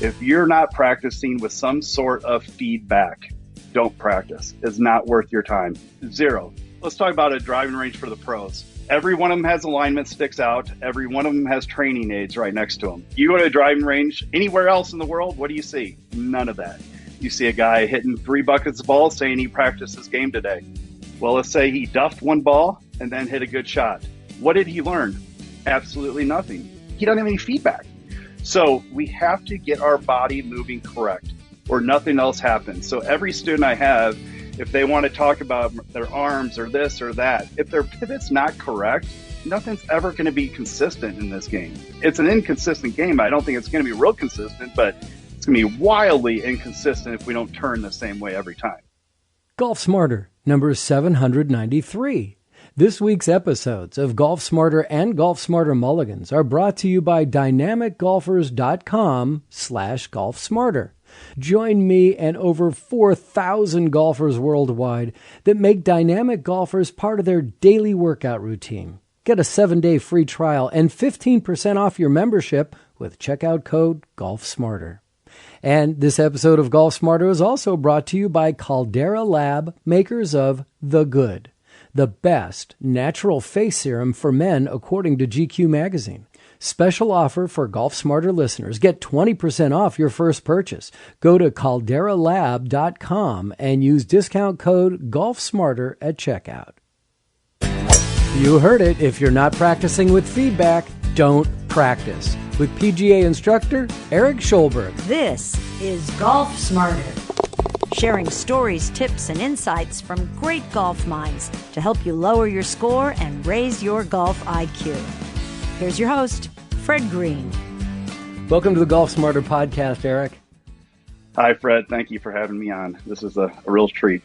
If you're not practicing with some sort of feedback, don't practice. It's not worth your time. Zero. Let's talk about a driving range for the pros. Every one of them has alignment sticks out. Every one of them has training aids right next to them. You go to a driving range anywhere else in the world, what do you see? None of that. You see a guy hitting 3 buckets of balls saying he practiced his game today. Well, let's say he duffed one ball and then hit a good shot. What did he learn? Absolutely nothing. He doesn't have any feedback. So we have to get our body moving correct or nothing else happens. So every student I have, if they want to talk about their arms or this or that, if their pivot's not correct, nothing's ever going to be consistent in this game. It's an inconsistent game. I don't think it's going to be real consistent, but it's going to be wildly inconsistent if we don't turn the same way every time. Golf Smarter, number 793. This week's episodes of Golf Smarter and Golf Smarter Mulligans are brought to you by dynamicgolfers.com/golfsmarter. Join me and over 4,000 golfers worldwide that make dynamic golfers part of their daily workout routine. Get a 7-day free trial and 15% off your membership with checkout code GolfSmarter. And this episode of Golf Smarter is also brought to you by Caldera Lab, makers of The Good, the best natural face serum for men according to GQ magazine. Special offer for Golf Smarter listeners. Get 20% off your first purchase. Go to calderalab.com and use discount code GolfSmarter at checkout. You heard it. If you're not practicing with feedback, don't practice. With PGA Instructor Erik Schjolberg. This is Golf Smarter, sharing stories, tips, and insights from great golf minds to help you lower your score and raise your golf IQ. Here's your host, Fred Greene. Welcome to the Golf Smarter podcast, Erik. Hi, Fred. Thank you for having me on. This is a real treat.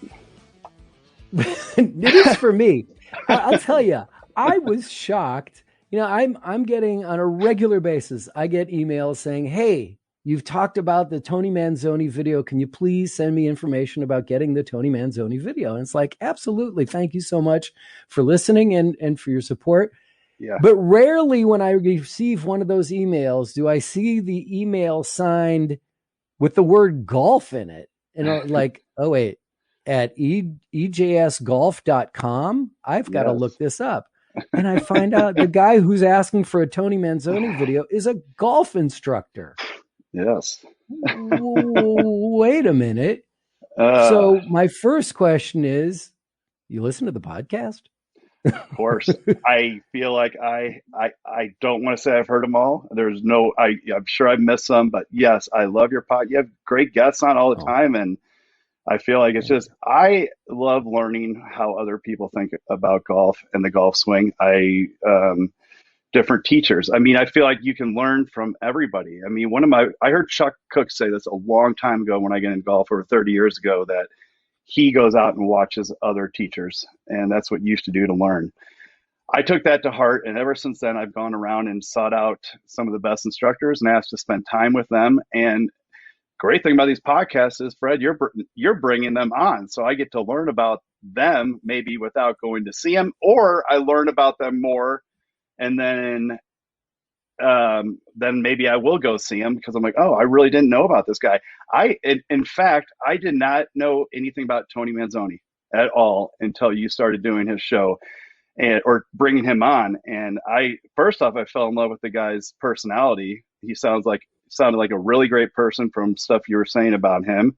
It is for me. I'll tell you, I was shocked. You know, I'm getting on a regular basis, I get emails saying, hey, you've talked about the Tony Manzoni video. Can you please send me information about getting the Tony Manzoni video? And it's like, absolutely. Thank you so much for listening and for your support. Yeah. But rarely when I receive one of those emails, do I see the email signed with the word golf in it. And I'm like, oh, wait, at ejsgolf.com, I've got to look this up. And I find out the guy who's asking for a Tony Manzoni video is a golf instructor. Yes. Wait a minute. So my first question is, you listen to the podcast? Of course. I feel like I don't want to say I've heard them all. There's no, I'm sure I've missed some, but yes, I love your pod. You have great guests on all the time. And I feel like it's just, I love learning how other people think about golf and the golf swing. Different teachers. I mean, I feel like you can learn from everybody. I mean, I heard Chuck Cook say this a long time ago when I got into golf over 30 years ago, that he goes out and watches other teachers, and that's what you used to do to learn. I took that to heart, and ever since then, I've gone around and sought out some of the best instructors and asked to spend time with them. And great thing about these podcasts is, Fred, you're bringing them on, so I get to learn about them maybe without going to see them, or I learn about them more, and then maybe I will go see him because I'm like, oh, I really didn't know about this guy. In fact, I did not know anything about Tony Manzoni at all until you started doing his show or bringing him on. And first off, I fell in love with the guy's personality. He sounded like a really great person from stuff you were saying about him.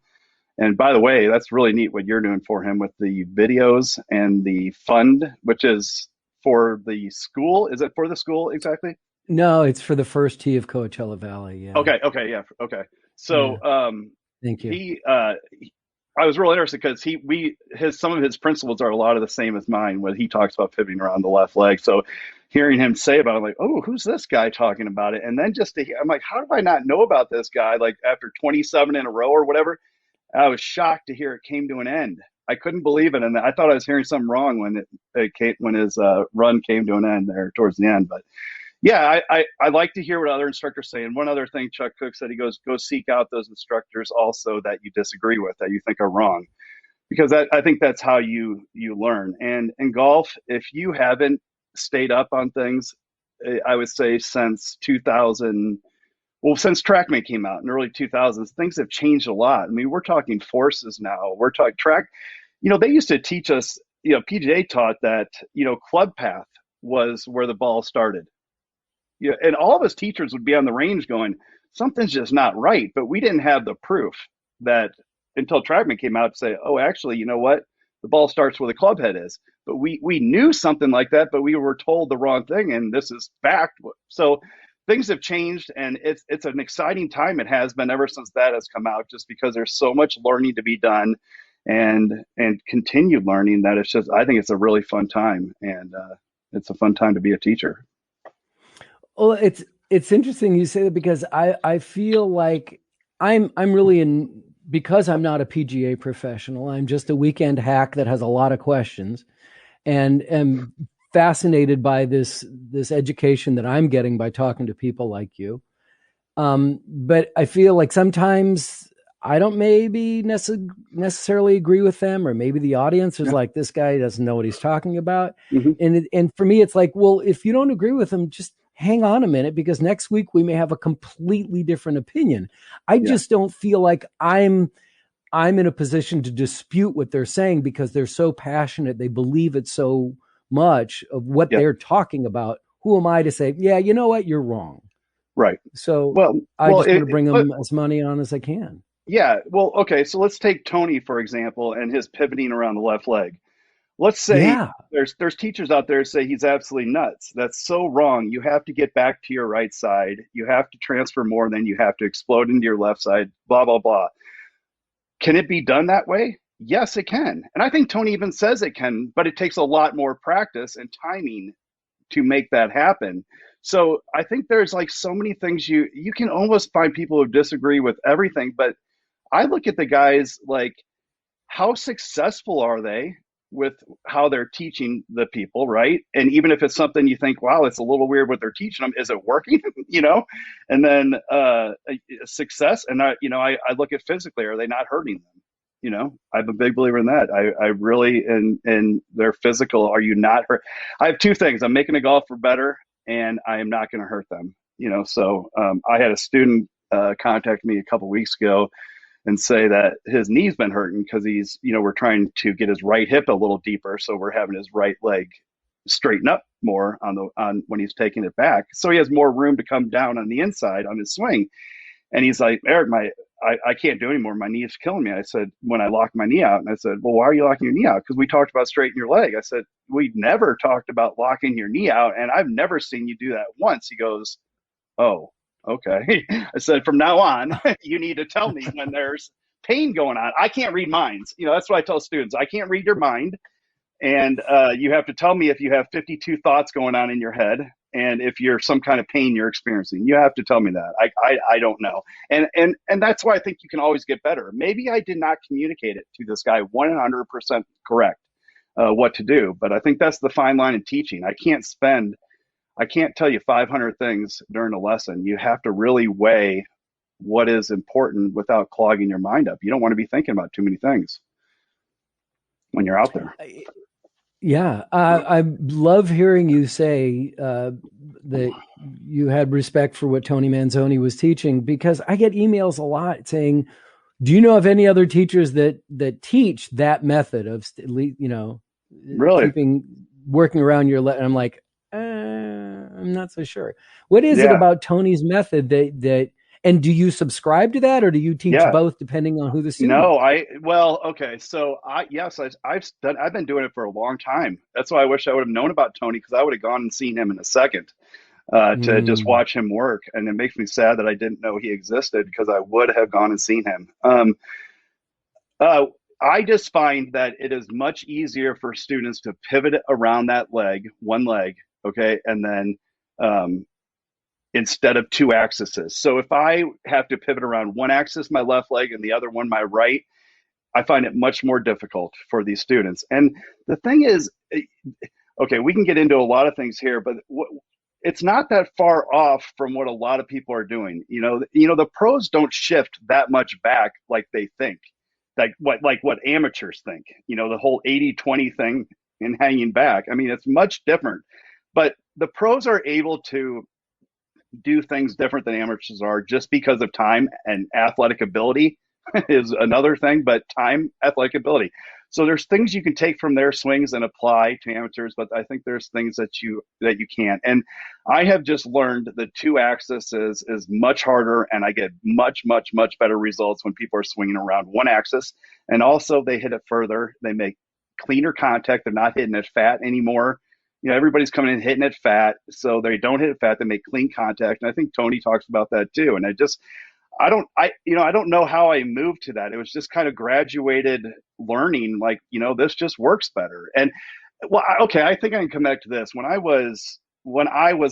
And by the way, that's really neat what you're doing for him with the videos and the fund, which is for the school. Is it for the school exactly? No, it's for the first tee of Coachella Valley. Yeah. Okay. So, thank you. I was real interested because some of his principles are a lot of the same as mine when he talks about pivoting around the left leg. So hearing him say about it, I'm like, oh, who's this guy talking about it? And then just to hear, I'm like, how do I not know about this guy? Like after 27 in a row or whatever, I was shocked to hear it came to an end. I couldn't believe it. And I thought I was hearing something wrong when his run came to an end there towards the end. But yeah, I like to hear what other instructors say. And one other thing Chuck Cook said, he goes, go seek out those instructors also that you disagree with, that you think are wrong. Because I think that's how you learn. And in golf, if you haven't stayed up on things, I would say since 2000, Well, since TrackMate came out in the early 2000s, things have changed a lot. I mean, we're talking forces now. We're talking track. They used to teach us, PGA taught that, club path was where the ball started. Yeah, and all of us teachers would be on the range going, something's just not right. But we didn't have the proof that until TrackMate came out to say, oh, actually, you know what? The ball starts where the club head is. But we knew something like that, but we were told the wrong thing, and this is fact. So things have changed, and it's an exciting time. It has been ever since that has come out, just because there's so much learning to be done, and continued learning, that it's just, I think it's a really fun time, and it's a fun time to be a teacher. Well, it's interesting you say that, because I feel like I'm really in, because I'm not a PGA professional. I'm just a weekend hack that has a lot of questions, and am fascinated by this education that I'm getting by talking to people like you. But I feel like sometimes I don't maybe necessarily agree with them, or maybe the audience is like, this guy doesn't know what he's talking about. Mm-hmm. And for me, it's like, well, if you don't agree with them, just hang on a minute, because next week we may have a completely different opinion. I just don't feel like I'm in a position to dispute what they're saying, because they're so passionate. They believe it so much of what they're talking about. Who am I to say, yeah, you know what, you're wrong. Right. So I just want to bring them as money on as I can. Yeah. Well, okay. So let's take Tony, for example, and his pivoting around the left leg. Let's say there's teachers out there who say he's absolutely nuts. That's so wrong. You have to get back to your right side. You have to transfer more than you have to explode into your left side, blah, blah, blah. Can it be done that way? Yes, it can. And I think Tony even says it can, but it takes a lot more practice and timing to make that happen. So I think there's like so many things you can almost find people who disagree with everything. But I look at the guys like, how successful are they with how they're teaching the people, right? And even if it's something you think, wow, it's a little weird what they're teaching them, is it working? And then success. And I look at physically, are they not hurting them? I'm a big believer in that. I really, in their physical, are you not hurt? I have two things. I'm making a golfer better, and I am not going to hurt them. So I had a student contact me a couple weeks ago and say that his knee's been hurting because he's, we're trying to get his right hip a little deeper. So we're having his right leg straighten up more on when he's taking it back. So he has more room to come down on the inside on his swing. And he's like, Eric, I can't do anymore. My knee is killing me. I said, when I locked my knee out, and I said, well, why are you locking your knee out? Because we talked about straightening your leg. I said, we never talked about locking your knee out, and I've never seen you do that once. He goes, oh, okay. I said, from now on, you need to tell me when there's pain going on. I can't read minds. That's what I tell students. I can't read your mind. And you have to tell me if you have 52 thoughts going on in your head, and if you're some kind of pain you're experiencing. You have to tell me that. I don't know. And that's why I think you can always get better. Maybe I did not communicate it to this guy 100% correct what to do. But I think that's the fine line in teaching. I can't tell you 500 things during a lesson. You have to really weigh what is important without clogging your mind up. You don't want to be thinking about too many things when you're out there. Yeah. I love hearing you say that you had respect for what Tony Manzoni was teaching, because I get emails a lot saying, do you know of any other teachers that teach that method of, really working around your leg? And I'm like, I'm not so sure. What is it about Tony's method that, and do you subscribe to that, or do you teach both depending on who the student is? Okay. So I've been doing it for a long time. That's why I wish I would have known about Tony, because I would have gone and seen him in a second to just watch him work. And it makes me sad that I didn't know he existed, because I would have gone and seen him. I just find that it is much easier for students to pivot around that one leg, okay, and then instead of two axes. So if I have to pivot around one axis, my left leg, and the other one, my right, I find it much more difficult for these students. And the thing is, okay, we can get into a lot of things here, but it's not that far off from what a lot of people are doing. The pros don't shift that much back like they think, like what amateurs think, the whole 80-20 thing and hanging back. I mean, it's much different, but the pros are able to do things different than amateurs are just because of time and athletic ability is another thing, but time, athletic ability. So there's things you can take from their swings and apply to amateurs, but I think there's things that you can't. And I have just learned that 2-axis is much harder, and I get much better results when people are swinging around 1-axis. And also they hit it further. They make cleaner contact. They're not hitting it fat anymore. Everybody's coming in hitting it fat, so they don't hit it fat. They make clean contact, and I think Tony talks about that too. And I don't know how I moved to that. It was just kind of graduated learning, like, this just works better. And well, okay, I think I can connect to this. When I was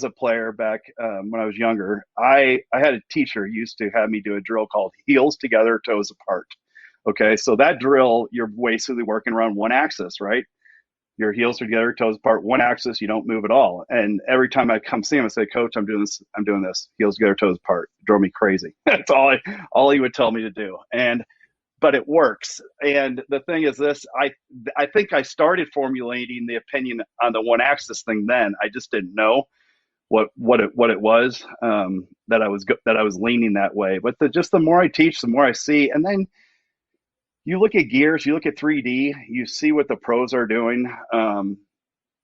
a player back when I was younger, I had a teacher who used to have me do a drill called heels together, toes apart. Okay, so that drill, you're basically working around 1-axis, right? Your heels are together, toes apart, 1-axis, you don't move at all. And every time I come see him, I say, Coach, I'm doing this, heels together, toes apart. It drove me crazy. That's all he would tell me to do. But it works. And the thing is this, I think I started formulating the opinion on the 1-axis thing then. I just didn't know what it was, that I was leaning that way. But the more I teach, the more I see. And then you look at gears, you look at 3D, you see what the pros are doing.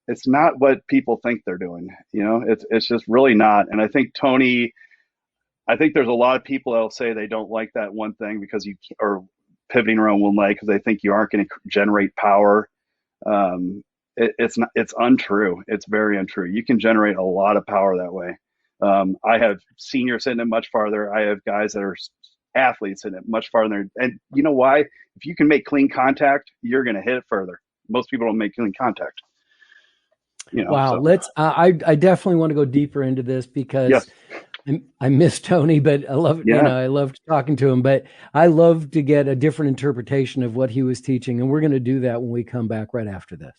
It's not what people think they're doing. It's just really not. And I think there's a lot of people that'll say they don't like that one thing because or pivoting around one leg because they think you aren't going to generate power. It's untrue. It's very untrue. You can generate a lot of power that way. I have seniors hitting it much farther. I have guys that are athletes in it much farther. And you know why? If you can make clean contact, you're going to hit it further. Most people don't make clean contact. Wow. So. I definitely want to go deeper into this because Yes. I miss Tony, but I love, I loved talking to him, but I love to get a different interpretation of what he was teaching. And we're going to do that when we come back right after this.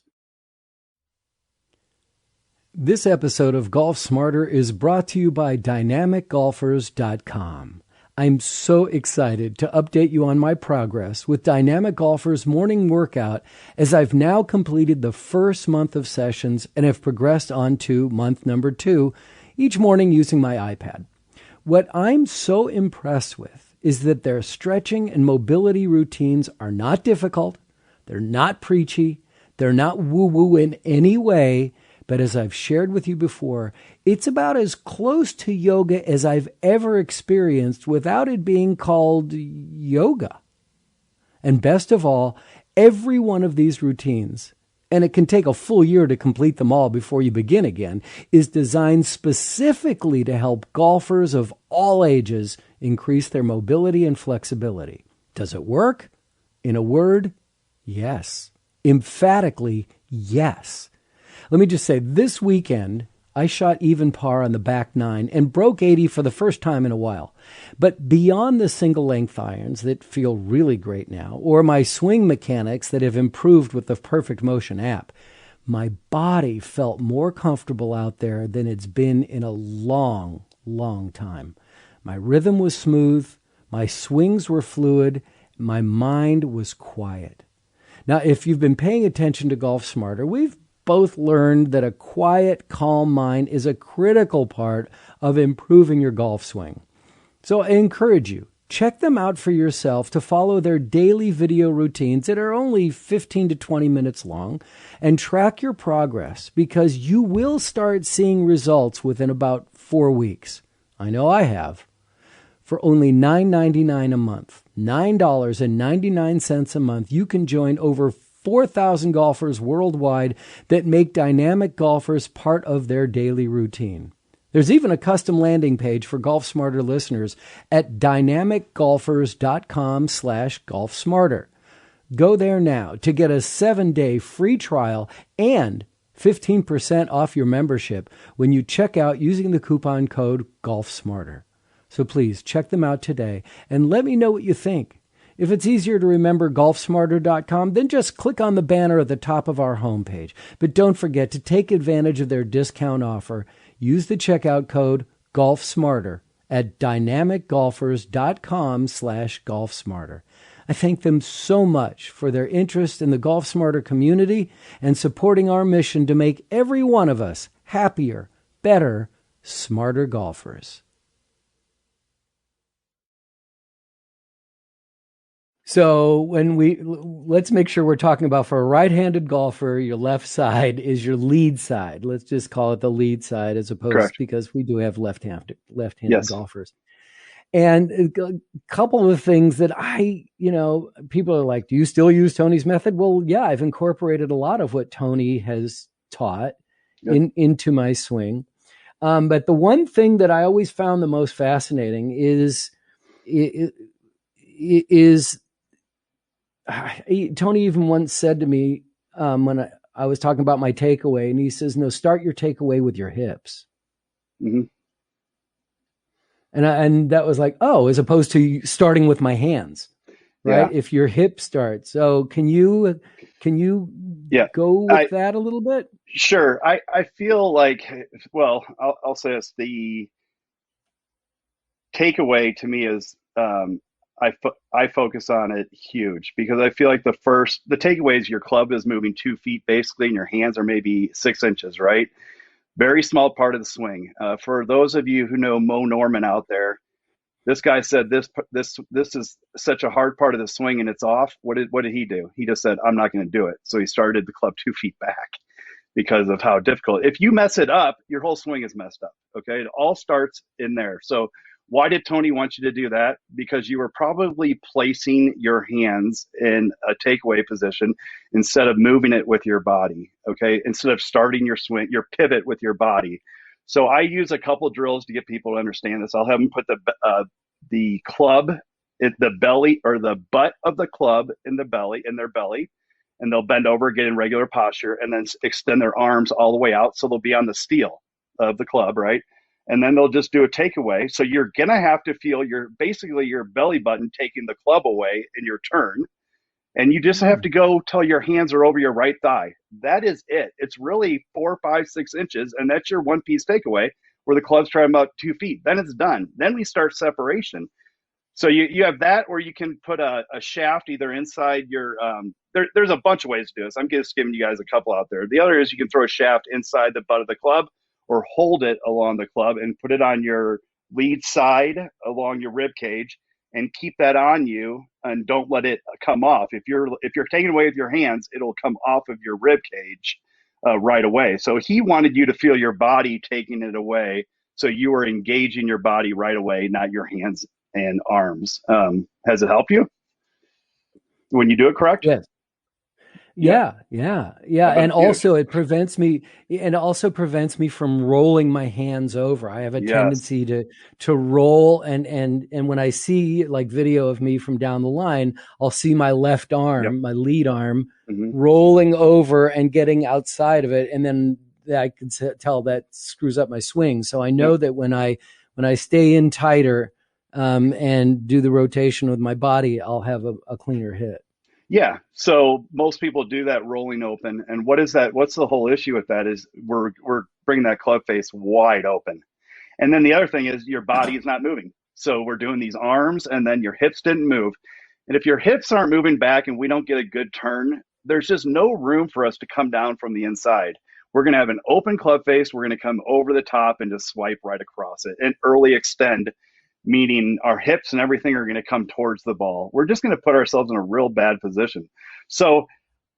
This episode of Golf Smarter is brought to you by dynamicgolfers.com. I'm so excited to update you on my progress with Dynamic Golfer's morning workout as I've now completed the first month of sessions and have progressed on to month number 2 each morning using my iPad. What I'm so impressed with is that their stretching and mobility routines are not difficult, they're not preachy, they're not woo-woo in any way. But as I've shared with you before, it's about as close to yoga as I've ever experienced without it being called yoga. And best of all, every one of these routines, and it can take a full year to complete them all before you begin again, is designed specifically to help golfers of all ages increase their mobility and flexibility. Does it work? In a word, yes. Emphatically, yes. Let me just say, this weekend, I shot even par on the back 9 and broke 80 for the first time in a while. But beyond the single-length irons that feel really great now, or my swing mechanics that have improved with the PerfectMotion app, my body felt more comfortable out there than it's been in a long, long time. My rhythm was smooth, my swings were fluid, my mind was quiet. Now, if you've been paying attention to Golf Smarter, we've both learned that a quiet, calm mind is a critical part of improving your golf swing. So I encourage you, check them out for yourself to follow their daily video routines that are only 15 to 20 minutes long and track your progress because you will start seeing results within about 4 weeks. I know I have. For only $9.99 a month, $9.99 a month, you can join over 4,000 golfers worldwide that make Dynamic Golfers part of their daily routine. There's even a custom landing page for Golf Smarter listeners at dynamicgolfers.com/golfsmarter. Go there now to get a 7-day free trial and 15% off your membership when you check out using the coupon code GolfSmarter. So please check them out today and let me know what you think. If it's easier to remember golfsmarter.com, then just click on the banner at the top of our homepage. But don't forget to take advantage of their discount offer. Use the checkout code GolfSmarter at dynamicgolfers.com/golfsmarter. I thank them so much for their interest in the Golf Smarter community and supporting our mission to make every one of us happier, better, smarter golfers. So let's make sure we're talking about, for a right-handed golfer, your left side is your lead side. Let's just call it the lead side, as opposed, Correct. because we do have left-handed Yes. golfers. And a couple of things that people are like, do you still use Tony's method? Well, yeah, I've incorporated a lot of what Tony has taught into my swing. But the one thing that I always found the most fascinating is Tony even once said to me, when I was talking about my takeaway, and he says, no, start your takeaway with your hips. Mm-hmm. And that was like, oh, as opposed to starting with my hands, right? Yeah. If your hip starts. So can you go with that a little bit? Sure. I feel like, well, I'll say this. The takeaway to me is, I focus on it huge, because I feel like the takeaway is your club is moving 2 feet basically, and your hands are maybe 6 inches, right? Very small part of the swing. For those of you who know Mo Norman out there, this guy said this is such a hard part of the swing and it's off. What did he do? He just said, I'm not going to do it. So he started the club 2 feet back because of how difficult. If you mess it up, your whole swing is messed up. Okay, it all starts in there. So why did Tony want you to do that? Because you were probably placing your hands in a takeaway position instead of moving it with your body, okay? Instead of starting your swing, your pivot with your body. So I use a couple drills to get people to understand this. I'll have them put the club, the belly, or the butt of the club in their belly, and they'll bend over, get in regular posture, and then extend their arms all the way out, so they'll be on the steel of the club, right? And then they'll just do a takeaway. So you're going to have to feel your belly button taking the club away in your turn. And you just have to go till your hands are over your right thigh. That is it. It's really 4, 5, 6 inches. And that's your one piece takeaway, where the club's trying about 2 feet. Then it's done. Then we start separation. So you have that, or you can put a shaft either inside your, there's a bunch of ways to do this. I'm just giving you guys a couple out there. The other is you can throw a shaft inside the butt of the club, or hold it along the club and put it on your lead side along your rib cage, and keep that on you and don't let it come off. If you're taking it away with your hands, it'll come off of your rib cage right away. So he wanted you to feel your body taking it away, so you were engaging your body right away, not your hands and arms. Has it helped you when you do it correct? Yes. Yeah. And also it prevents me from rolling my hands over. I have a tendency to roll, and when I see like video of me from down the line, I'll see my left arm, my lead arm, rolling over and getting outside of it. And then I can tell that screws up my swing. So I know that when I stay in tighter, and do the rotation with my body, I'll have a cleaner hit. Yeah. So most people do that rolling open. And what is that? What's the whole issue with that is we're bringing that club face wide open. And then the other thing is your body is not moving. So we're doing these arms, and then your hips didn't move. And if your hips aren't moving back and we don't get a good turn, there's just no room for us to come down from the inside. We're going to have an open club face. We're going to come over the top and just swipe right across it and early extend, meaning our hips and everything are going to come towards the ball. We're just going to put ourselves in a real bad position. So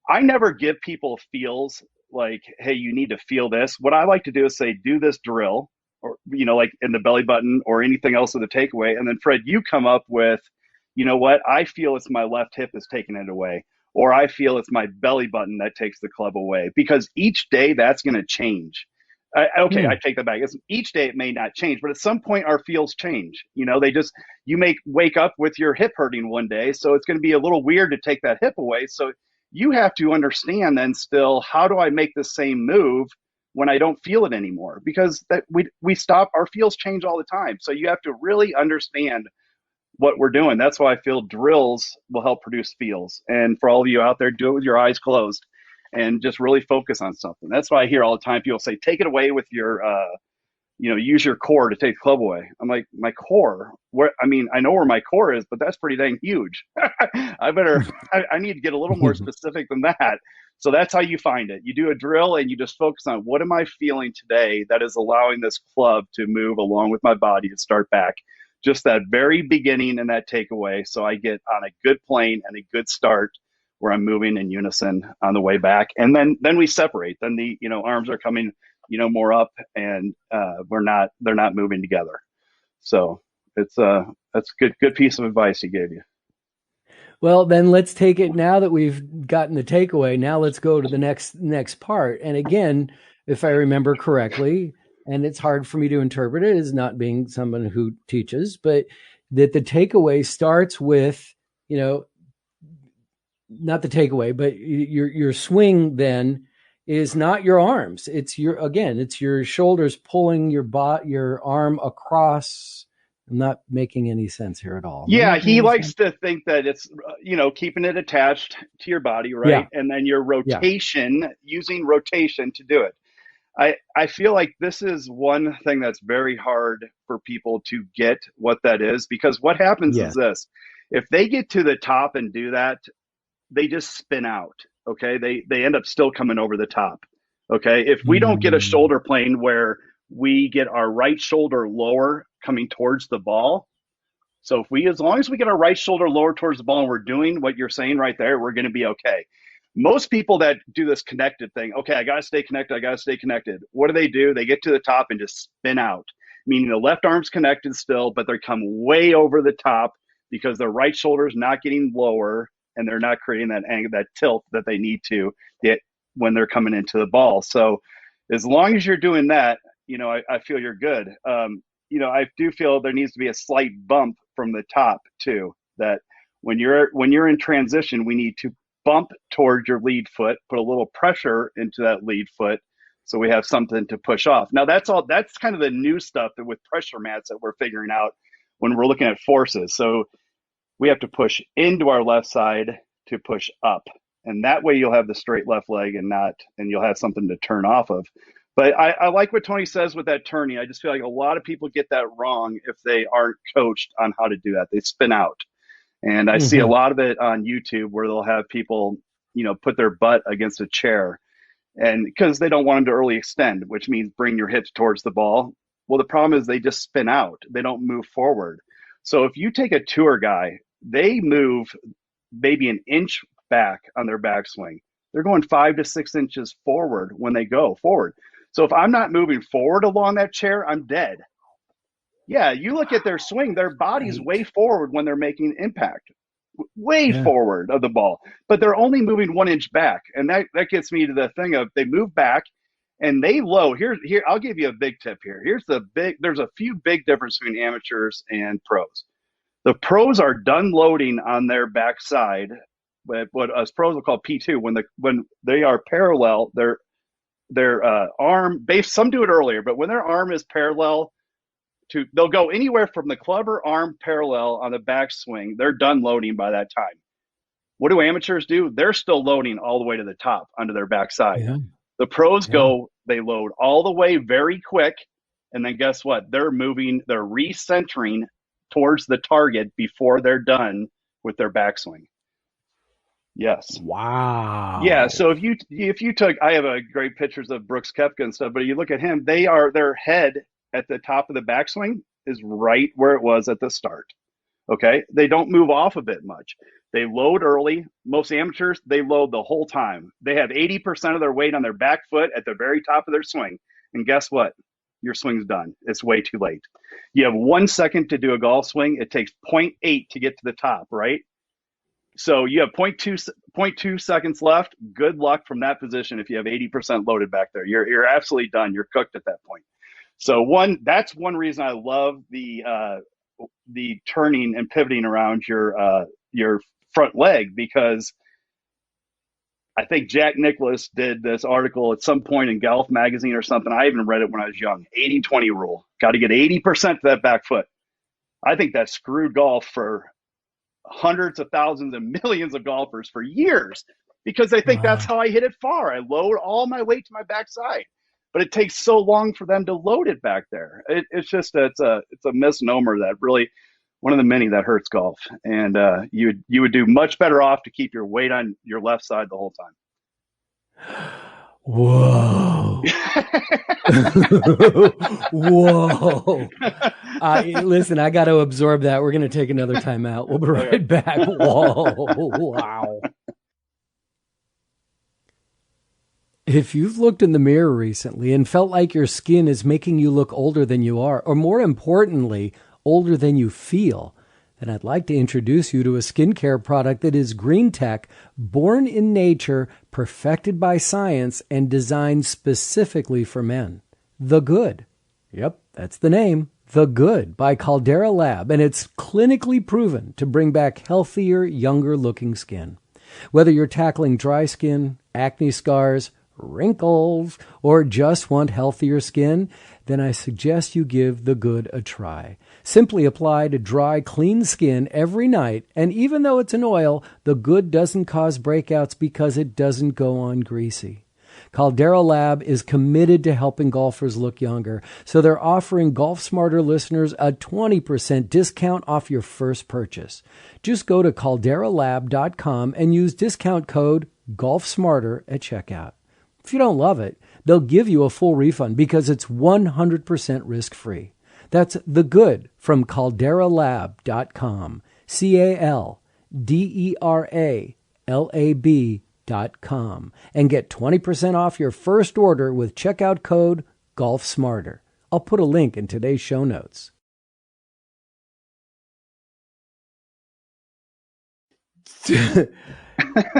I never give people feels like, hey, you need to feel this. What I like to do is say, do this drill, or, like in the belly button or anything else with a takeaway. And then Fred, you come up with, you know what? I feel it's my left hip is taking it away, or I feel it's my belly button that takes the club away, because each day that's going to change. I take that back. Each day it may not change, but at some point our feels change. You may wake up with your hip hurting one day, so it's going to be a little weird to take that hip away. So you have to understand then still, how do I make the same move when I don't feel it anymore? Because we stop, our feels change all the time. So you have to really understand what we're doing. That's why I feel drills will help produce feels. And for all of you out there, do it with your eyes closed and just really focus on something. That's why I hear all the time people say, take it away with your, use your core to take the club away. I'm like, my core? I know where my core is, but that's pretty dang huge. I need to get a little more specific than that. So that's how you find it. You do a drill and you just focus on what am I feeling today that is allowing this club to move along with my body to start back. Just that very beginning and that takeaway. So I get on a good plane and a good start where I'm moving in unison on the way back. And then we separate. Then the, arms are coming, more up and they're not moving together. So that's a good piece of advice he gave you. Well, then let's take it now that we've gotten the takeaway. Now let's go to the next part. And again, if I remember correctly, and it's hard for me to interpret it as not being someone who teaches, but that the takeaway starts with, not the takeaway, but your swing then is not your arms. It's your shoulders pulling your arm across. I'm not making any sense here at all. Yeah, he likes to think that it's, keeping it attached to your body, right? Yeah. And then your rotation, using rotation to do it. I feel like this is one thing that's very hard for people to get what that is, because what happens is this. If they get to the top and do that, they just spin out, okay? They end up still coming over the top, okay? If we don't get a shoulder plane where we get our right shoulder lower coming towards the ball. So as long as we get our right shoulder lower towards the ball and we're doing what you're saying right there, we're going to be okay. Most people that do this connected thing, okay, I got to stay connected. What do? They get to the top and just spin out, meaning the left arm's connected still, but they come way over the top because their right shoulder's not getting lower and they're not creating that angle, that tilt that they need to get when they're coming into the ball. So as long as you're doing that, I feel you're good. I do feel there needs to be a slight bump from the top too, that when you're in transition, we need to bump towards your lead foot, put a little pressure into that lead foot so we have something to push off. Now that's kind of the new stuff that with pressure mats that we're figuring out when we're looking at forces. So we have to push into our left side to push up. And that way you'll have the straight left leg and you'll have something to turn off of. But I like what Tony says with that turning. I just feel like a lot of people get that wrong if they aren't coached on how to do that. They spin out. And I see a lot of it on YouTube where they'll have people, put their butt against a chair and because they don't want them to early extend, which means bring your hips towards the ball. Well, the problem is they just spin out. They don't move forward. So if you take a tour guy, they move maybe an inch back on their backswing. They're going 5 to 6 inches forward when they go forward. So if I'm not moving forward along that chair, I'm dead. Yeah, you look at their swing, their body's way forward when they're making impact, way forward of the ball, but they're only moving 1 inch back. And that gets me to the thing of they move back and they load. Here, I'll give you a big tip here. There's a few big differences between amateurs and pros. The pros are done loading on their backside, what us pros will call P2, when they are parallel, their arm base, some do it earlier, but when their arm is parallel they'll go anywhere from the club or arm parallel on the backswing. They're done loading by that time. What do amateurs do? They're still loading all the way to the top onto their backside. Yeah. The pros they load all the way very quick. And then guess what? They're recentering towards the target before they're done with their backswing. Yes. Wow. Yeah. So if you took, I have great pictures of Brooks Koepka and stuff, but you look at him, their head at the top of the backswing is right where it was at the start. Okay. They don't move off of it much. They load early. Most amateurs, they load the whole time. They have 80% of their weight on their back foot at the very top of their swing. And guess what? Your swing's done. It's way too late. You have 1 second to do a golf swing. It takes 0.8 to get to the top, right? So you have 0.2 seconds left. Good luck from that position if you have 80% loaded back there. You're absolutely done. You're cooked at that point. So that's one reason I love the turning and pivoting around your front leg, because I think Jack Nicklaus did this article at some point in Golf Magazine or something. I even read it when I was young. 80-20 rule. Got to get 80% to that back foot. I think that screwed golf for hundreds of thousands and millions of golfers for years, because they think that's how I hit it far. I load all my weight to my backside. But it takes so long for them to load it back there. It's a misnomer that really one of the many that hurts golf. And you would do much better off to keep your weight on your left side the whole time. Whoa. Whoa. Listen, I got to absorb that. We're going to take another time out. We'll be right back. Whoa. Wow. If you've looked in the mirror recently and felt like your skin is making you look older than you are, or more importantly, older than you feel, then I'd like to introduce you to a skincare product that is green tech, born in nature, perfected by science, and designed specifically for men. The Good. Yep, that's the name. The Good by Caldera Lab, and it's clinically proven to bring back healthier, younger-looking skin. Whether you're tackling dry skin, acne scars, wrinkles, or just want healthier skin, then I suggest you give The Good a try. Simply apply to dry, clean skin every night, and even though it's an oil, The Good doesn't cause breakouts because it doesn't go on greasy. Caldera Lab is committed to helping golfers look younger, so they're offering Golf Smarter listeners a 20% discount off your first purchase. Just go to calderalab.com and use discount code GolfSmarter at checkout. If you don't love it, they'll give you a full refund because it's 100% risk-free. That's The Good from calderalab.com. calderalab.com. And get 20% off your first order with checkout code GolfSmarter. I'll put a link in today's show notes.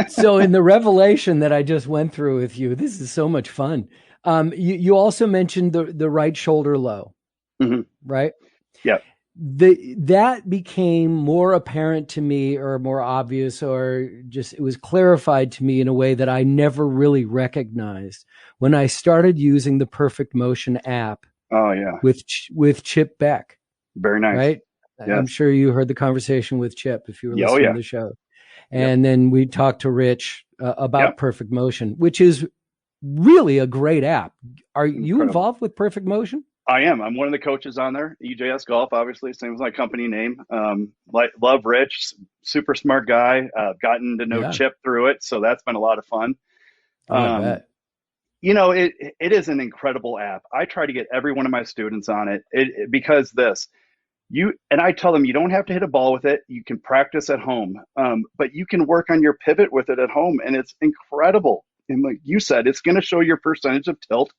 So in the revelation that I just went through with you, this is so much fun. You also mentioned the right shoulder low, right? Yeah. That became more apparent to me, or more obvious, or just it was clarified to me in a way that I never really recognized when I started using the PerfectMotion app. Oh yeah, with Chip Beck. Very nice, right? Yes. I'm sure you heard the conversation with Chip if you were listening to the show. And then we talked to Rich about PerfectMotion, which is really a great app. Are you involved with PerfectMotion? I am. I'm one of the coaches on there. EJS Golf, obviously, same as my company name. Love Rich, super smart guy. Gotten to know Chip through it, so that's been a lot of fun. I bet. You know, it is an incredible app. I try to get every one of my students on it, because and I tell them you don't have to hit a ball with it. You can practice at home, but you can work on your pivot with it at home, and it's incredible. And like you said, it's going to show your percentage of tilt.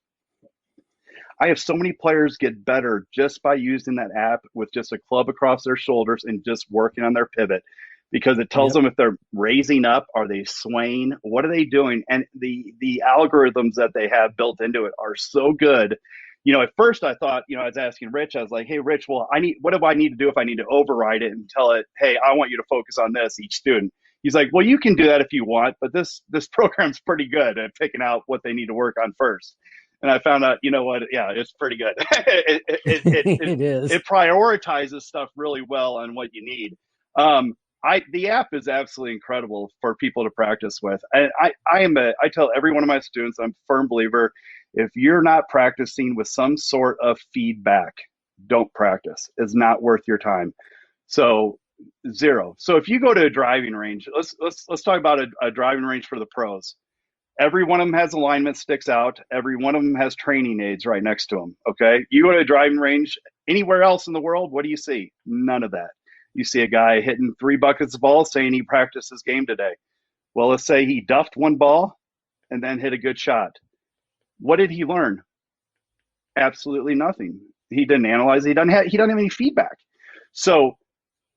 I have so many players get better just by using that app with just a club across their shoulders and just working on their pivot, because it tells them if they're raising up, are they swaying, what are they doing? And the algorithms that they have built into it are so good. You know, at first I thought, I was asking Rich, I was like, hey, Rich, well, what do I need to do if I need to override it and tell it, hey, I want you to focus on this, each student? He's like, well, you can do that if you want, but this program's pretty good at picking out what they need to work on first. And I found out, you know what? Yeah, it's pretty good. It is. It prioritizes stuff really well on what you need. The app is absolutely incredible for people to practice with. And I tell every one of my students, I'm a firm believer, if you're not practicing with some sort of feedback, don't practice. It's not worth your time. So zero. So if you go to a driving range, let's talk about a driving range for the pros. Every one of them has alignment sticks out. Every one of them has training aids right next to them. Okay. You go to a driving range anywhere else in the world, what do you see? None of that. You see a guy hitting 3 buckets of balls saying he practiced his game today. Well, let's say he duffed one ball and then hit a good shot. What did he learn? Absolutely nothing. He didn't analyze it. He doesn't have any feedback. So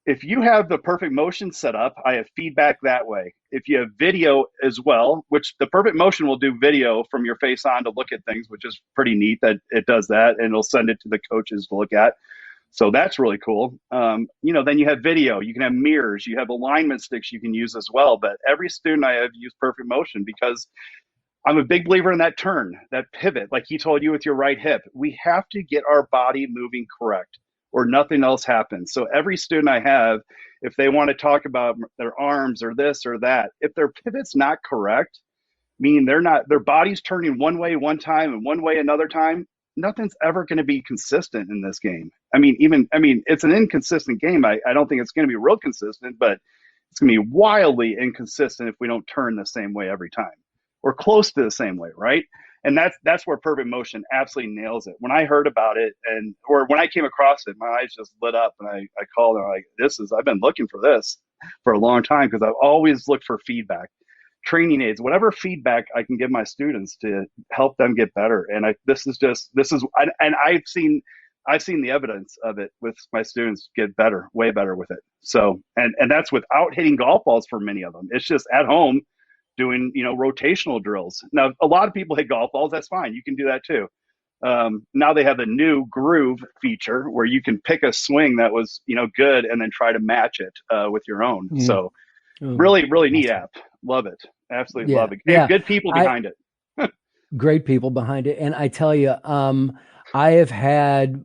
if you have the PerfectMotion set up, I have feedback that way. If you have video as well, which the PerfectMotion will do video from your face on to look at things, which is pretty neat that it does that, and it'll send it to the coaches to look at. So that's really cool. Then you have video, you can have mirrors, you have alignment sticks you can use as well. But every student I have used PerfectMotion because I'm a big believer in that turn, that pivot, like he told you with your right hip. We have to get our body moving correct, or nothing else happens. So every student I have, if they want to talk about their arms or this or that, if their pivot's not correct, meaning their body's turning one way one time and one way another time, nothing's ever going to be consistent in this game. It's an inconsistent game. I don't think it's going to be real consistent, but it's going to be wildly inconsistent if we don't turn the same way every time or close to the same way, right? And that's where PerfectMotion absolutely nails it. When I heard about it or when I came across it, my eyes just lit up, and I called and I'm like, I've been looking for this for a long time, because I've always looked for feedback, training aids, whatever feedback I can give my students to help them get better. And I've seen the evidence of it with my students get better, way better with it. So, and that's without hitting golf balls for many of them. It's just at home doing, rotational drills. Now, a lot of people hit golf balls. That's fine. You can do that too. Now they have a new groove feature where you can pick a swing that was, good, and then try to match it with your own. Mm. So really, really neat app. Love it. Absolutely love it. Yeah. Good people behind it. Great people behind it. And I tell you, I have had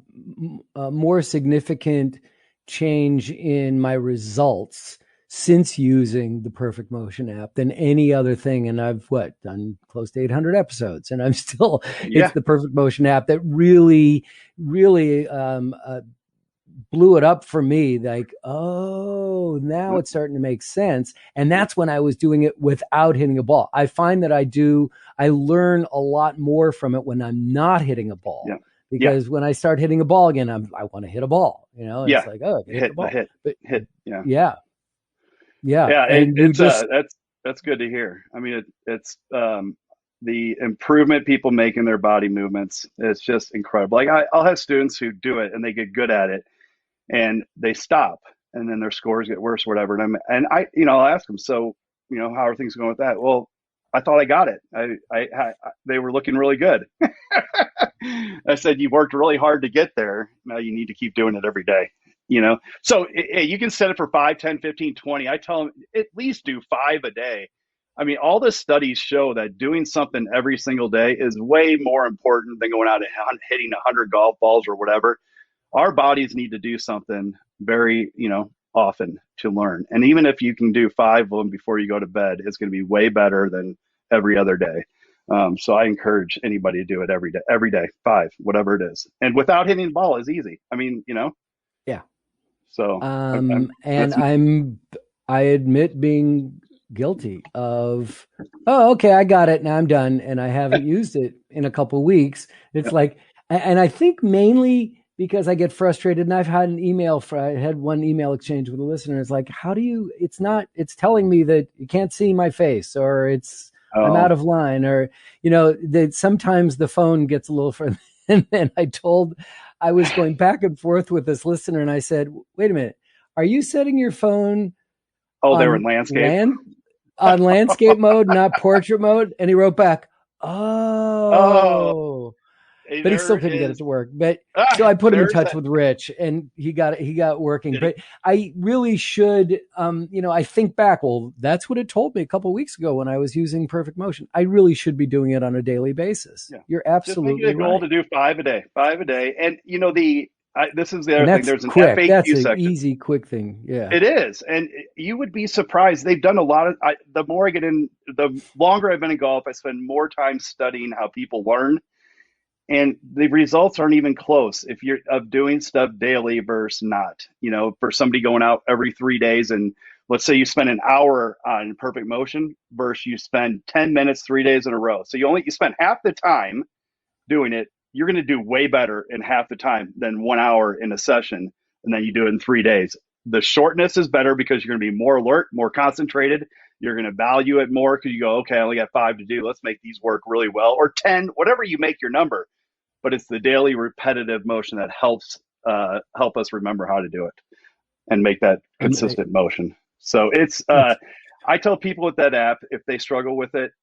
more significant change in my results since using the PerfectMotion app than any other thing. And I've done close to 800 episodes, and I'm still, it's the PerfectMotion app that really, really blew it up for me. Like, oh, now it's starting to make sense. And that's when I was doing it without hitting a ball. I find that I learn a lot more from it when I'm not hitting a ball. Yeah. Because when I start hitting a ball again, I want to hit a ball, It's like, oh, I can hit the ball. Hit. Yeah. And that's good to hear. I mean, it's the improvement people make in their body movements. It's just incredible. Like I'll have students who do it and they get good at it, and they stop, and then their scores get worse, or whatever. And I'll ask them, so, how are things going with that? Well, I thought I got it. They were looking really good. I said, you worked really hard to get there. Now you need to keep doing it every day. So you can set it for 5, 10, 15, 20. I tell them at least do 5 a day. I mean, all the studies show that doing something every single day is way more important than going out and hitting 100 golf balls or whatever. Our bodies need to do something very, often to learn. And even if you can do 5 of them before you go to bed, it's going to be way better than every other day. So I encourage anybody to do it every day, 5, whatever it is. And without hitting the ball is easy. I mean, Yeah. So, I admit being guilty of, oh, okay, I got it. Now I'm done. And I haven't used it in a couple of weeks. It's like, and I think mainly because I get frustrated, and I've had I had one email exchange with a listener. It's like, it's telling me that you can't see my face, or I'm out of line, or, that sometimes the phone gets a little further. And then I was going back and forth with this listener, and I said, wait a minute, are you setting your phone they were in landscape? On landscape mode, not portrait mode? And he wrote back, oh. But he still couldn't get it to work. But so I put him in touch with Rich, and he got working. But I really should, I think back, well, that's what it told me a couple of weeks ago when I was using PerfectMotion. I really should be doing it on a daily basis. Yeah. You're absolutely just make it a goal to do 5 a day. And this is the other thing. There's an FAQ that's an section. Easy, quick thing. Yeah, it is. And you would be surprised. They've done a lot of, the more I get in, the longer I've been in golf, I spend more time studying how people learn. And the results aren't even close if you're of doing stuff daily versus not. For somebody going out every 3 days, and let's say you spend an hour on PerfectMotion versus you spend 10 minutes 3 days in a row. So you spend half the time doing it. You're going to do way better in half the time than 1 hour in a session, and then you do it in 3 days. The shortness is better because you're going to be more alert, more concentrated. You're going to value it more because you go, okay, I only got 5 to do. Let's make these work really well, or 10, whatever you make your number. But it's the daily repetitive motion that help us remember how to do it and make that consistent motion. So it's, I tell people with that app, if they struggle with it,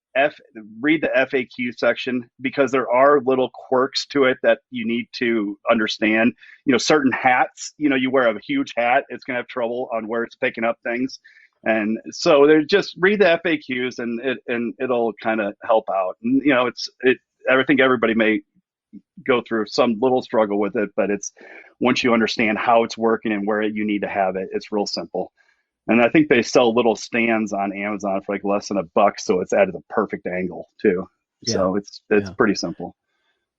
read the FAQ section, because there are little quirks to it that you need to understand. Certain hats, you wear a huge hat, it's going to have trouble on where it's picking up things. And so just read the FAQs and it'll kind of help out. And, I think everybody may go through some little struggle with it, but it's, once you understand how it's working and where you need to have it, it's real simple. And I think they sell little stands on Amazon for like less than $1, so it's at the perfect angle too. Yeah. So it's pretty simple.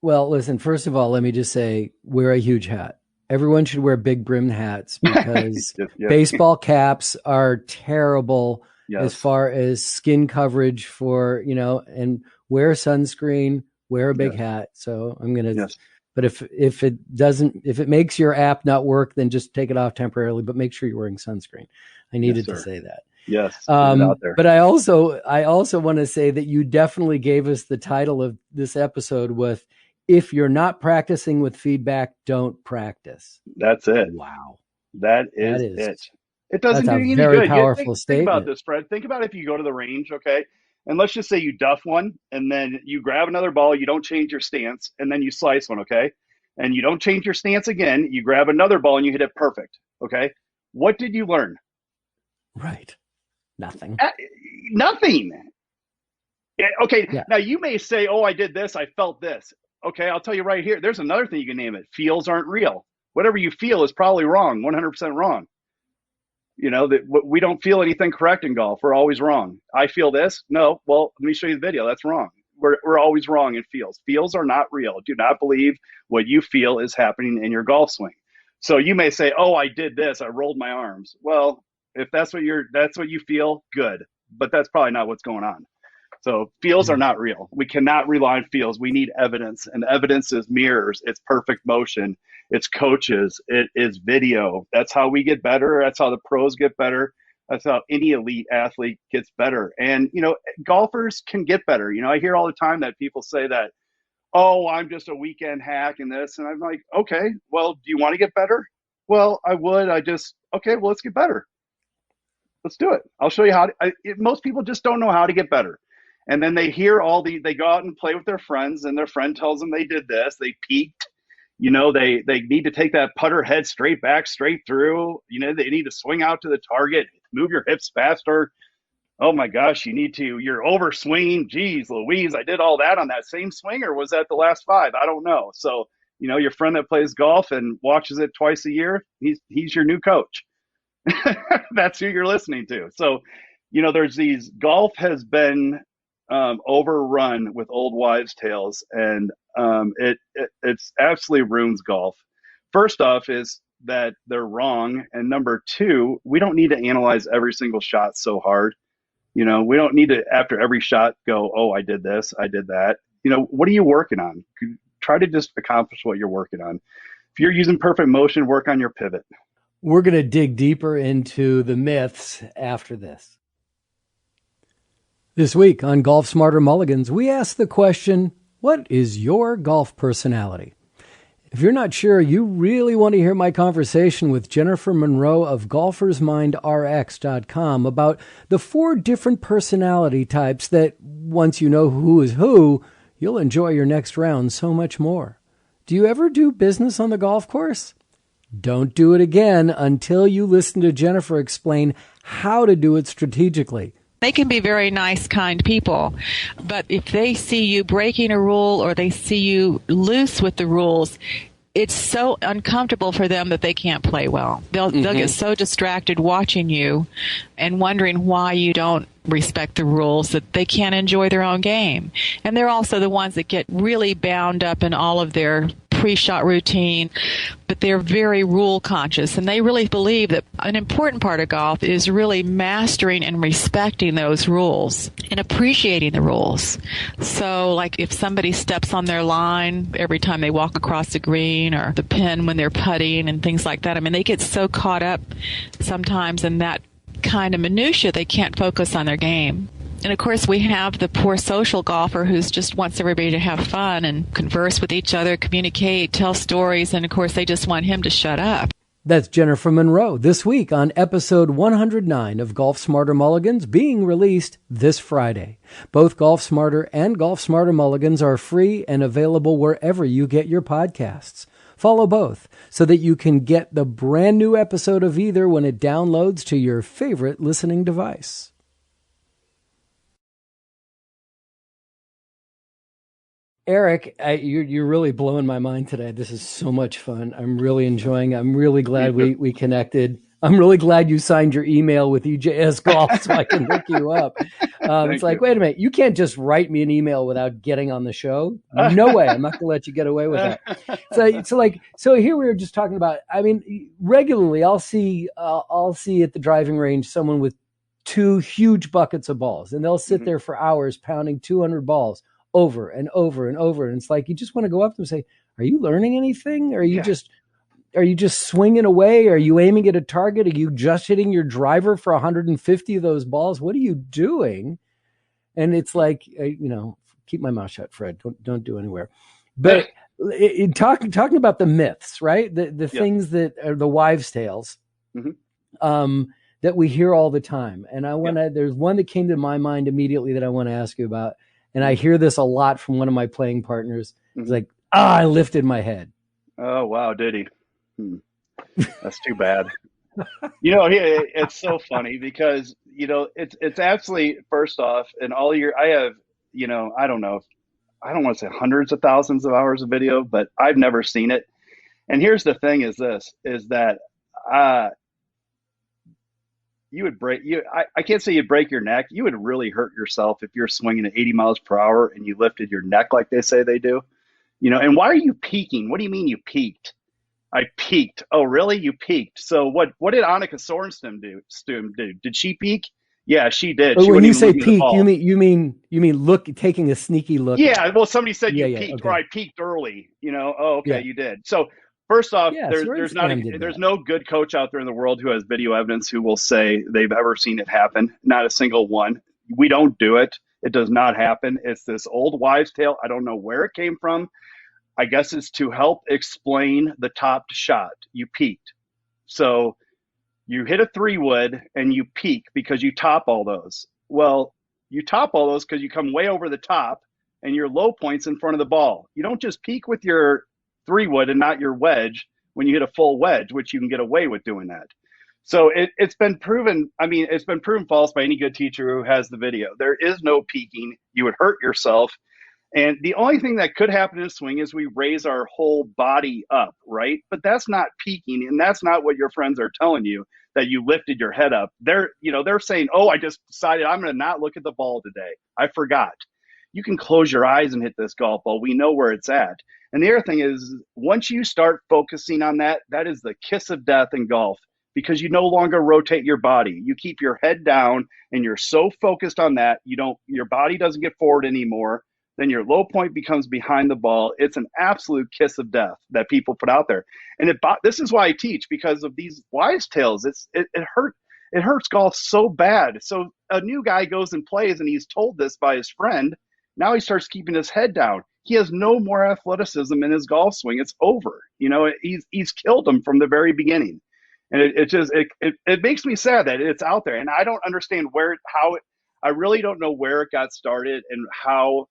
Well, listen, first of all, let me just say, wear a huge hat. Everyone should wear big brimmed hats because Yes. baseball caps are terrible as Yes. far as skin coverage for, and wear sunscreen, wear a big hat. So I'm going to, Yes. but if it makes your app not work, then just take it off temporarily, but make sure you're wearing sunscreen. I needed to say that. Yes. Get it out there. But I also want to say that you definitely gave us the title of this episode with, if you're not practicing with feedback, don't practice. That's it. Wow. That is it. It doesn't do you any very good. Powerful statement. Think about this, Fred. Think about if you go to the range, okay? And let's just say you duff one and then you grab another ball, you don't change your stance, and then you slice one, okay? And you don't change your stance again, you grab another ball and you hit it perfect, okay? What did you learn? Right. Nothing. Nothing. Okay, yeah. Now you may say, oh, I did this, I felt this. Okay, I'll tell you right here. There's another thing you can name it. Feels aren't real. Whatever you feel is probably wrong, 100% wrong. That we don't feel anything correct in golf. We're always wrong. I feel this. No, well, let me show you the video. That's wrong. We're always wrong in feels. Feels are not real. Do not believe what you feel is happening in your golf swing. So you may say, oh, I did this. I rolled my arms. Well, if that's what you feel, good. But that's probably not what's going on. So feels are not real. We cannot rely on feels. We need evidence, and evidence is mirrors. It's PerfectMotion. It's coaches. It is video. That's how we get better. That's how the pros get better. That's how any elite athlete gets better. And, golfers can get better. I hear all the time that people say that, oh, I'm just a weekend hack and this. And I'm like, okay, well, do you want to get better? Well, I would. Okay, well, let's get better. Let's do it. I'll show you how to. Most people just don't know how to get better. And then they hear they go out and play with their friends, and their friend tells them they did this, they peaked, they need to take that putter head straight back, straight through, they need to swing out to the target, move your hips faster. Oh my gosh, you're over swinging. Geez, Louise, I did all that on that same swing, or was that the last 5? I don't know. So, your friend that plays golf and watches it twice a year, he's your new coach. That's who you're listening to. So, there's golf has been overrun with old wives' tales, and it's absolutely ruins golf. First off is that they're wrong, and number 2, we don't need to analyze every single shot so hard. We don't need to, after every shot, go, oh, I did this, I did that. What are you working on? Try to just accomplish what you're working on. If you're using PerfectMotion, work on your pivot. We're going to dig deeper into the myths after this. This week on Golf Smarter Mulligans, we ask the question, what is your golf personality? If you're not sure, you really want to hear my conversation with Jennifer Monroe of GolfersMindRx.com about the 4 different personality types that, once you know who is who, you'll enjoy your next round so much more. Do you ever do business on the golf course? Don't do it again until you listen to Jennifer explain how to do it strategically. They can be very nice, kind people, but if they see you breaking a rule or they see you loose with the rules, it's so uncomfortable for them that they can't play well. They'll get so distracted watching you and wondering why you don't respect the rules that they can't enjoy their own game. And they're also the ones that get really bound up in all of their pre-shot routine, but they're very rule conscious, and they really believe that an important part of golf is really mastering and respecting those rules and appreciating the rules. So like if somebody steps on their line every time they walk across the green or the pin when they're putting and things like that, I mean, they get so caught up sometimes in that kind of minutia they can't focus on their game. And of course, we have the poor social golfer who just wants everybody to have fun and converse with each other, communicate, tell stories, and of course, they just want him to shut up. That's Jennifer Monroe this week on episode 109 of Golf Smarter Mulligans, being released this Friday. Both Golf Smarter and Golf Smarter Mulligans are free and available wherever you get your podcasts. Follow both so that you can get the brand new episode of either when it downloads to your favorite listening device. Erik, you're really blowing my mind today. This is so much fun. I'm really enjoying it. I'm really glad we connected. I'm really glad you signed your email with EJS Golf so I can look you up. It's like, wait a minute, you can't just write me an email without getting on the show. No way. I'm not going to let you get away with that. So here we were just talking about, I mean, regularly I'll see at the driving range someone with 2 huge buckets of balls, and they'll sit there for hours pounding 200 balls over and over and over. And it's like, you just want to go up to them and say, are you learning anything? Or are you just swinging away? Are you aiming at a target? Are you just hitting your driver for 150 of those balls? What are you doing? And it's like, keep my mouth shut, Fred. Don't do anywhere. But talking about the myths, right? The things that are the wives' tales that we hear all the time. And there's one that came to my mind immediately that I want to ask you about. And I hear this a lot from one of my playing partners. It's like, I lifted my head. Oh, wow. Did he? That's too bad. It's so funny because, it's absolutely, first off, in all I have, I don't know, I don't want to say hundreds of thousands of hours of video, but I've never seen it. And here's the thing is that you would I can't say you'd break your neck. You would really hurt yourself if you're swinging at 80 miles per hour and you lifted your neck like they say they do. And why are you peaking? What do you mean you peaked? I peaked. Oh, really? You peaked. So what did Annika Sorenstam do? Did she peak? Yeah, she did. But when you say peak, you mean taking a sneaky look. Yeah, well, somebody said you peaked, okay. Or I peaked early. Oh, okay, you did. So first off, there's no good coach out there in the world who has video evidence who will say they've ever seen it happen. Not a single one. We don't do it. It does not happen. It's this old wives' tale. I don't know where it came from. I guess it's to help explain the topped shot. You peaked. So you hit a 3-wood and you peak because you top all those. Well, you top all those because you come way over the top and your low point's in front of the ball. You don't just peak with your 3-wood and not your wedge when you hit a full wedge, which you can get away with doing that. So it's been proven. I mean, it's been proven false by any good teacher who has the video. There is no peaking. You would hurt yourself. And the only thing that could happen in a swing is we raise our whole body up, right? But that's not peaking, and that's not what your friends are telling you, that you lifted your head up. They're saying, oh, I just decided I'm going to not look at the ball today. I forgot. You can close your eyes and hit this golf ball. We know where it's at. And the other thing is, once you start focusing on that, that is the kiss of death in golf, because you no longer rotate your body. You keep your head down, and you're so focused on that, your body doesn't get forward anymore. Then your low point becomes behind the ball. It's an absolute kiss of death that people put out there. And this is why I teach, because of these wives' tales. It hurts golf so bad. So a new guy goes and plays, and he's told this by his friend. Now he starts keeping his head down. He has no more athleticism in his golf swing. It's over. He's killed him from the very beginning. And it makes me sad that it's out there. And I don't understand I really don't know where it got started and how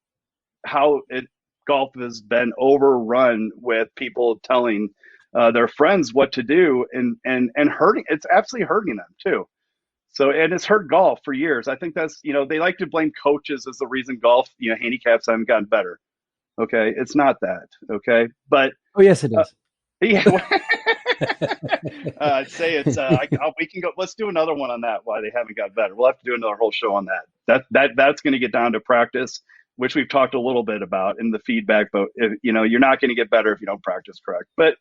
golf has been overrun with people telling their friends what to do and hurting. It's absolutely hurting them too. So, and it's hurt golf for years. I think that's, they like to blame coaches as the reason golf, handicaps haven't gotten better. Okay. It's not that. Okay. But oh yes, it is. Yeah. I'd say it's, we can go, let's do another one on that. Why they haven't got better. We'll have to do another whole show on that. That's going to get down to practice, which we've talked a little bit about in the feedback, but you're not going to get better if you don't practice correct. But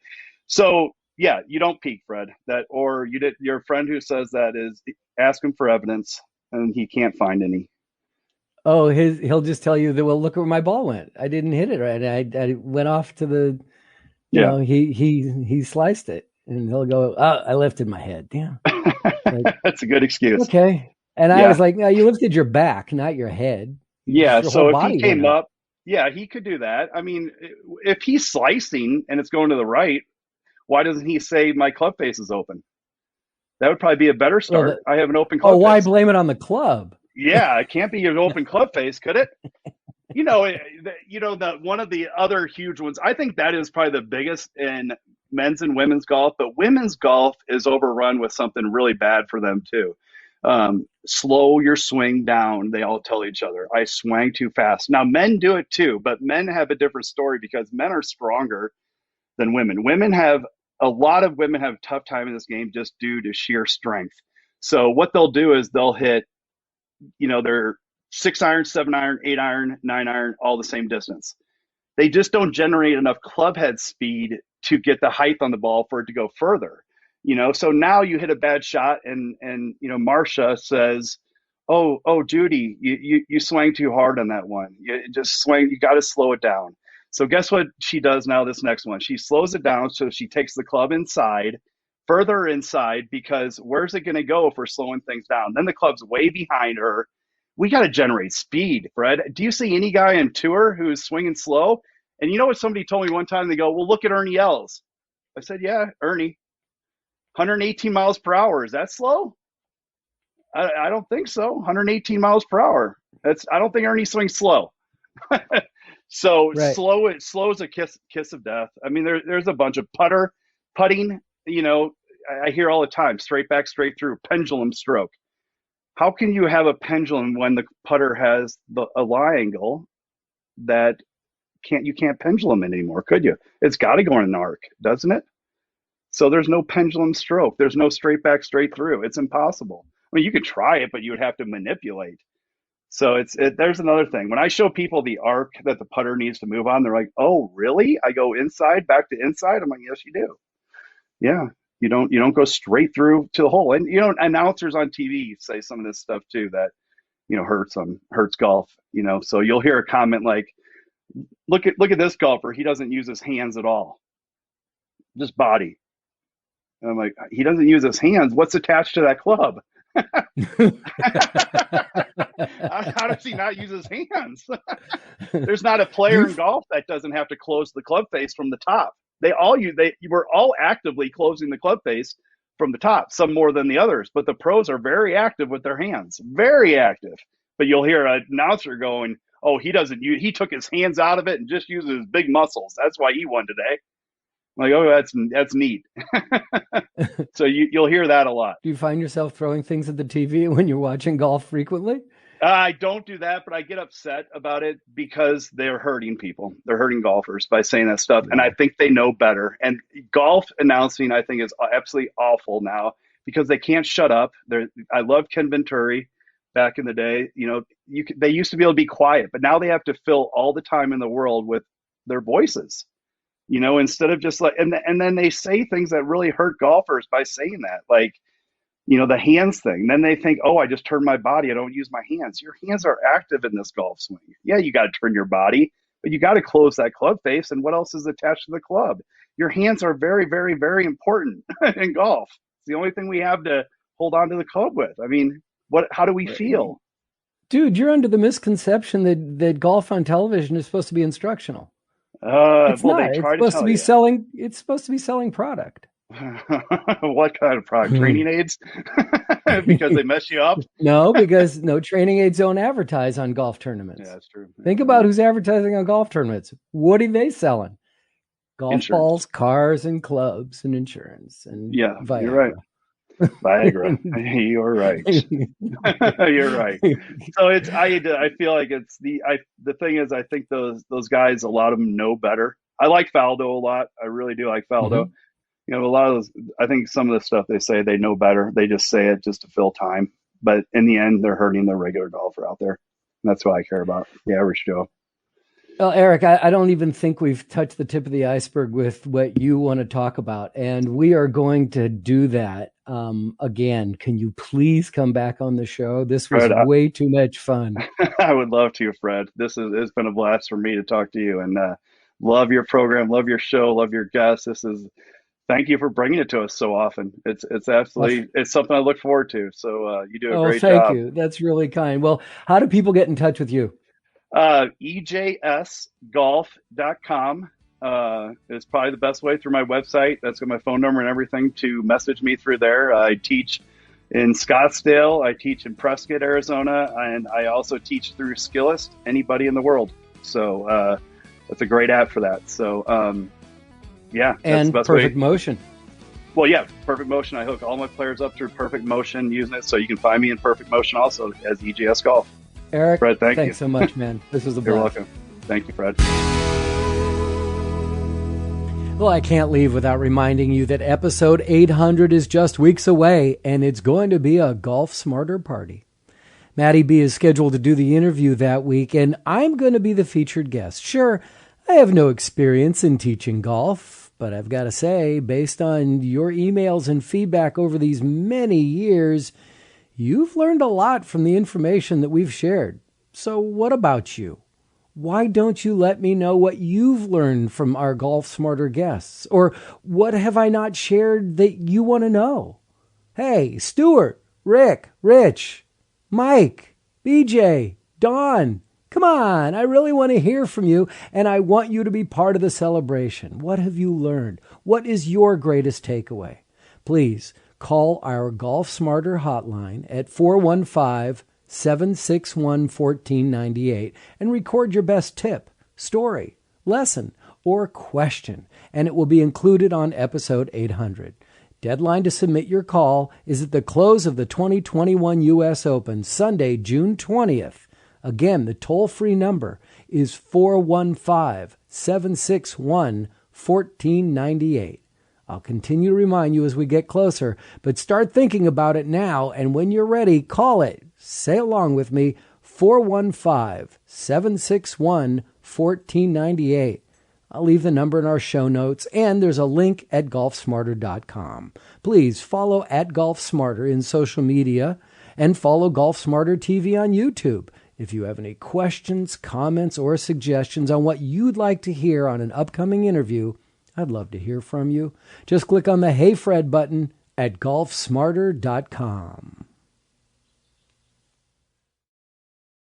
so, yeah, you don't peak, Fred, your friend who says that is ask him for evidence and he can't find any. Oh, he'll just tell you that, well, look where my ball went. I didn't hit it right. I went off to the, he sliced it, and he'll go, oh, I lifted my head. Damn. That's a good excuse. Okay. And I was like, no, you lifted your back, not your head. Yeah. So if he came up, he could do that. I mean, if he's slicing and it's going to the right, why doesn't he say my club face is open? That would probably be a better start. I have an open club face. Oh, why blame it on the club? Yeah, it can't be an open club face, could it? One of the other huge ones, I think that is probably the biggest in men's and women's golf, but women's golf is overrun with something really bad for them too. Slow your swing down. They all tell each other, I swang too fast. Now men do it too, but men have a different story because men are stronger than women. Women have a lot of women have a tough time in this game just due to sheer strength. So what they'll do is they'll hit, their 6-iron, 7-iron, 8-iron, 9-iron, all the same distance. They just don't generate enough club head speed to get the height on the ball for it to go further. So now you hit a bad shot and Marcia says, oh, Judy, you swang too hard on that one. You just swing, you got to slow it down. So guess what she does now, this next one? She slows it down, so she takes the club inside, further inside, because where's it going to go for slowing things down? Then the club's way behind her. We got to generate speed, Fred. Do you see any guy on tour who's swinging slow? And you know what somebody told me one time? They go, well, look at Ernie Els. I said, yeah, Ernie, 118 miles per hour. Is that slow? I don't think so. 118 miles per hour. I don't think Ernie swings slow. So right. Slow is a kiss of death. I mean, there's a bunch of putting, I hear all the time, straight back, straight through, pendulum stroke. How can you have a pendulum when the putter has a lie angle that you can't pendulum it anymore, could you? It's got to go in an arc, doesn't it? So there's no pendulum stroke. There's no straight back, straight through. It's impossible. I mean, you could try it, but you would have to manipulate. So there's another thing. When I show people the arc that the putter needs to move on, they're like, "Oh, really? I go inside, back to inside?" I'm like, "Yes, you do. Yeah, you don't go straight through to the hole." And announcers on TV say some of this stuff too that hurts golf. So you'll hear a comment like, "Look at this golfer. He doesn't use his hands at all, just body." And I'm like, "He doesn't use his hands. What's attached to that club?" How does he not use his hands? There's not a player in golf that doesn't have to close the club face from the top. We're all actively closing the club face from the top, some more than the others, but the pros are very active with their hands, very active. But you'll hear an announcer going, "Oh, he took his hands out of it and just uses his big muscles. That's why he won today." I'm like, "Oh, that's neat." So you'll hear that a lot. Do you find yourself throwing things at the TV when you're watching golf frequently? I don't do that, but I get upset about it because they're hurting people. They're hurting golfers by saying that stuff. And I think they know better. And golf announcing, I think, is absolutely awful now because they can't shut up. I love Ken Venturi back in the day. They used to be able to be quiet, but now they have to fill all the time in the world with their voices. Instead of just and then they say things that really hurt golfers by saying that, like, the hands thing. Then they think, "Oh, I just turned my body. I don't use my hands." Your hands are active in this golf swing. Yeah, you got to turn your body, but you got to close that club face. And what else is attached to the club? Your hands are very, very, very important in golf. It's the only thing we have to hold on to the club with. I mean, how do we feel? Dude, you're under the misconception that golf on television is supposed to be instructional. It's not. It's supposed to be selling. It's supposed to be selling product. What kind of product? Training aids? Because they mess you up? No, because no training aids don't advertise on golf tournaments. Yeah, that's true. Think about who's advertising on golf tournaments. What are they selling? Golf balls, cars, and clubs, and insurance, and Viagra. You're right. Viagra. You're right. You're right. So I feel like it's the thing is, I think those guys, a lot of them know better. I like Faldo a lot. I really do like Faldo. Mm-hmm. A lot of those, I think some of the stuff they say, they know better. They just say it just to fill time. But in the end, they're hurting the regular golfer out there. And that's what I care about, the average Joe. Well, Erik, I don't even think we've touched the tip of the iceberg with what you want to talk about. And we are going to do that again. Can you please come back on the show? This was Fred, way too much fun. I would love to, Fred. It's been a blast for me to talk to you. And love your program, love your show, love your guests. Thank you for bringing it to us so often. It's absolutely, it's something I look forward to. So you do a great job. Thank you. That's really kind. Well, how do people get in touch with you? EJSgolf.com is probably the best way, through my website. That's got my phone number and everything to message me through there. I teach in Scottsdale. I teach in Prescott, Arizona. And I also teach through Skillest, anybody in the world. So that's a great app for that. So, yeah. And the best PerfectMotion. Well, yeah, PerfectMotion. I hook all my players up through PerfectMotion using it. So you can find me in PerfectMotion also as EJS Golf. Erik, Fred, thanks you so much, man. This was a blast. You're welcome. Thank you, Fred. Well, I can't leave without reminding you that episode 800 is just weeks away, and it's going to be a Golf Smarter party. Maddie B is scheduled to do the interview that week, and I'm going to be the featured guest. Sure, I have no experience in teaching golf, but I've got to say, based on your emails and feedback over these many years, you've learned a lot from the information that we've shared. So what about you? Why don't you let me know what you've learned from our Golf Smarter guests? Or what have I not shared that you want to know? Hey, Stuart, Rick, Rich, Mike, BJ, Don, come on, I really want to hear from you, and I want you to be part of the celebration. What have you learned? What is your greatest takeaway? Please call our Golf Smarter hotline at 415-761-1498 and record your best tip, story, lesson, or question, and it will be included on episode 800. Deadline to submit your call is at the close of the 2021 U.S. Open, Sunday, June 20th. Again, the toll-free number is 415-761-1498. I'll continue to remind you as we get closer, but start thinking about it now, and when you're ready, call it. Say along with me, 415-761-1498. I'll leave the number in our show notes, and there's a link at golfsmarter.com. Please follow at GolfSmarter in social media and follow Golf Smarter TV on YouTube. If you have any questions, comments, or suggestions on what you'd like to hear on an upcoming interview, I'd love to hear from you. Just click on the Hey Fred button at golfsmarter.com.